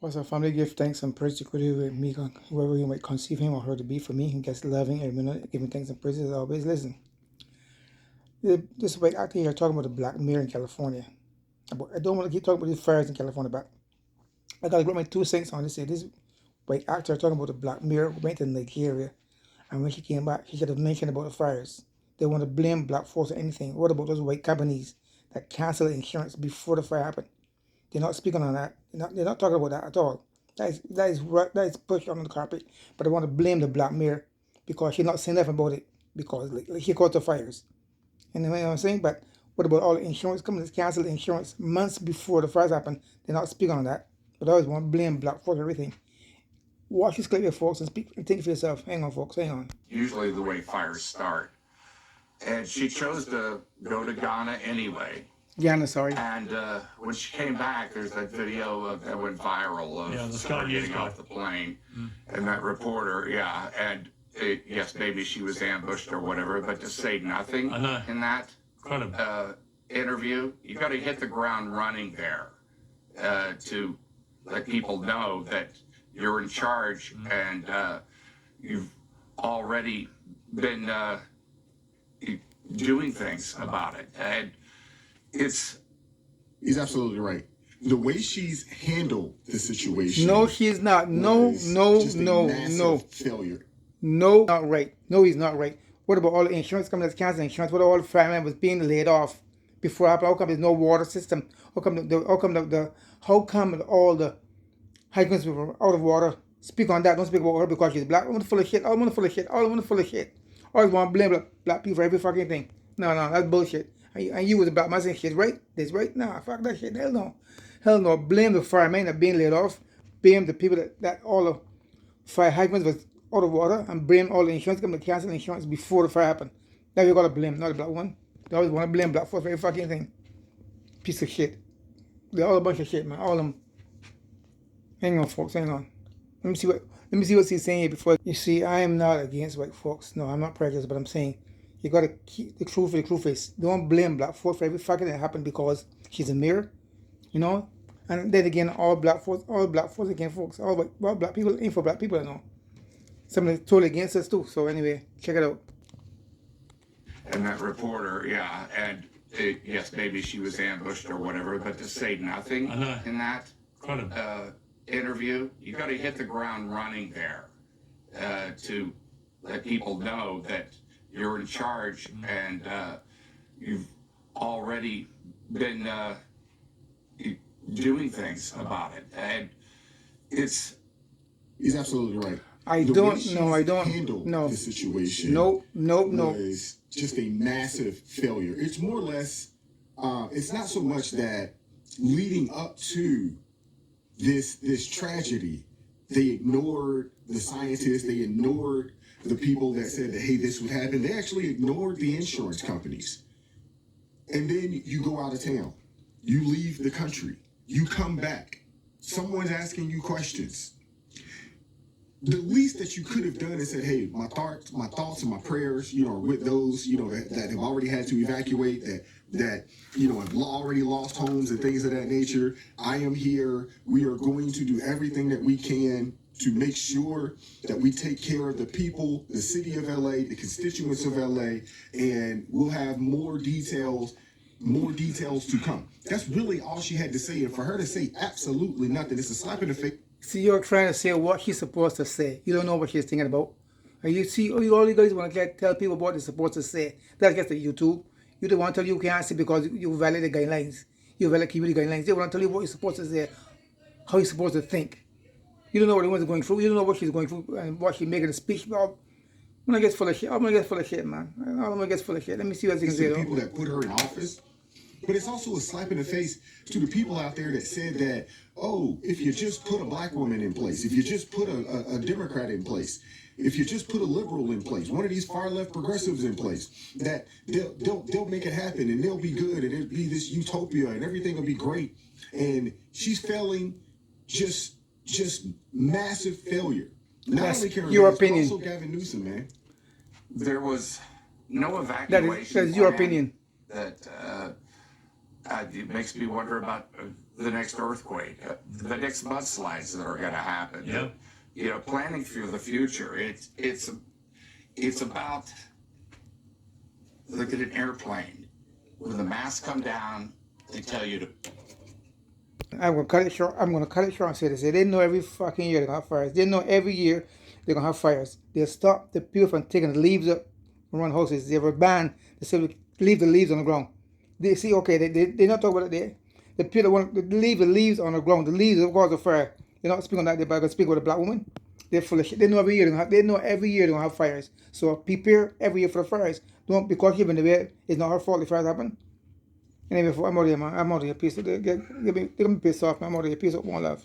What's our family give thanks and praise to Creator with me, whoever you might conceive him or her to be for me, and gets loving every minute, giving thanks and praises always. Listen, this white actor here talking about the Black Mirror in California. I don't want to keep talking about these fires in California, but I gotta put my 2 cents on this. This white actor talking about the Black Mirror went to Nigeria, and when she came back, she should have mentioned about the fires. They want to blame black folks or anything. What about those white companies that canceled insurance before the fire happened? They're not speaking on that. They're not talking about that at all. That is pushed under the carpet. But they want to blame the Black Mirror because she's not saying nothing about it because like she caused the fires. And you know what I'm saying? But what about all the insurance companies canceled insurance months before the fires happened? They're not speaking on that. But I always want to blame black folks for everything. Watch this clip here, folks, and speak and think for yourself. Hang on, folks. Hang on. Usually the way fires start. And she chose to go to Ghana anyway. Ghana, sorry. And when she came back, there's that video that went viral of her getting off the plane. And that reporter, and yes, maybe she was ambushed or whatever, but to say nothing in that interview, you got to hit the ground running there to let people know that you're in charge and you've already been doing things about it. And he's absolutely right. The way she's handled the situation. No, she's not. No. Failure. No, not right. No, he's not right. What about all the insurance companies canceling insurance? What about all the fire members being laid off before happened? How come there's no water system? How come all the hikers were out of water? Speak on that. Don't speak about her because she's black. Woman full of shit. All women full of shit. All women full of shit. Always want to blame black people for every fucking thing. No, that's bullshit. And you was a black man saying shit right? This right? Nah, fuck that shit. Hell no. Hell no. Blame the firemen that being laid off. Blame the people that all the fire hydrants was out of water, and blame all the insurance companies cancel insurance before the fire happened. That you gotta blame, not the black one. They always want to blame black folks for every fucking thing. Piece of shit. They're all a bunch of shit, man. All of them. Hang on, folks. Hang on. Let me see what he's saying here before. You see, I am not against white folks. No, I'm not prejudiced, but I'm saying you gotta keep the truth for the truth is. Don't blame black folks for every fucking thing that happened because she's a mirror. You know? And then again, all black folks against folks. All black people ain't for black people, you know. Something totally against us too. So anyway, check it out. And that reporter, and yes, maybe she was ambushed or whatever, but to say nothing in that interview, you got to hit the ground running there to let people know that you're in charge and you've already been doing things about it. And he's absolutely right. I don't handle the situation. No. Was just a massive failure. It's more or less. It's not so much that leading up to this tragedy, they ignored the scientists. They ignored the people that said that hey, this would happen. They actually ignored the insurance companies. And then you go out of town. You leave the country. You come back. Someone's asking you questions. The least that you could have done is said, hey, my thoughts and my prayers, with those, that have already had to evacuate, that have already lost homes and things of that nature. I am here. We are going to do everything that we can to make sure that we take care of the people, the city of LA, the constituents of LA, and we'll have more details to come. That's really all she had to say. And for her to say absolutely nothing, it's a slap in the face. See, you're trying to say what she's supposed to say. You don't know what she's thinking about. And you see, all you guys want to tell people what they're supposed to say. That gets to YouTube. You don't want to tell you can't say because you violate the guidelines. You violate community guidelines. They want to tell you what you're supposed to say, how you're supposed to think. You don't know what anyone's going through. You don't know what she's going through and what she's making a speech about. I'm gonna get full of shit. I'm gonna get full of shit, man. I'm gonna get full of shit. Let me see what you can say. People that put her in office. But it's also a slap in the face to the people out there that said that, oh, if you just put a black woman in place, if you just put a Democrat in place, if you just put a liberal in place, one of these far left progressives in place, that they'll make it happen and they'll be good and it'll be this utopia and everything will be great. And she's failing, just massive failure. Not only Karen your opinion. Also Gavin Newsom, man. There was no evacuation. That is your opinion. That it makes me wonder about the next earthquake, the next mudslides that are going to happen. Yeah. You know, planning for the future. It's about, look at an airplane. When the masks come down, they tell you to. I'm gonna cut it short. I'm gonna cut it short and say this. They know every fucking year they're gonna have fires. They know every year they're gonna have fires. They stop the people from taking the leaves up from run houses. They have a ban. They say leave the leaves on the ground. They see, okay, they not talking about it. The people want to leave the leaves on the ground. The leaves of cause of fire. They're not speaking on that. They're going to speak with a black woman. They're full of shit. They know every year they're gonna have fires. So prepare every year for the fires. Don't, because given the way it's not her fault the fires happen. Anyway, I'm out of here, man. I'm out of here. Peace. They're gonna be pissed off, man. I'm out of here. Peace out, one love.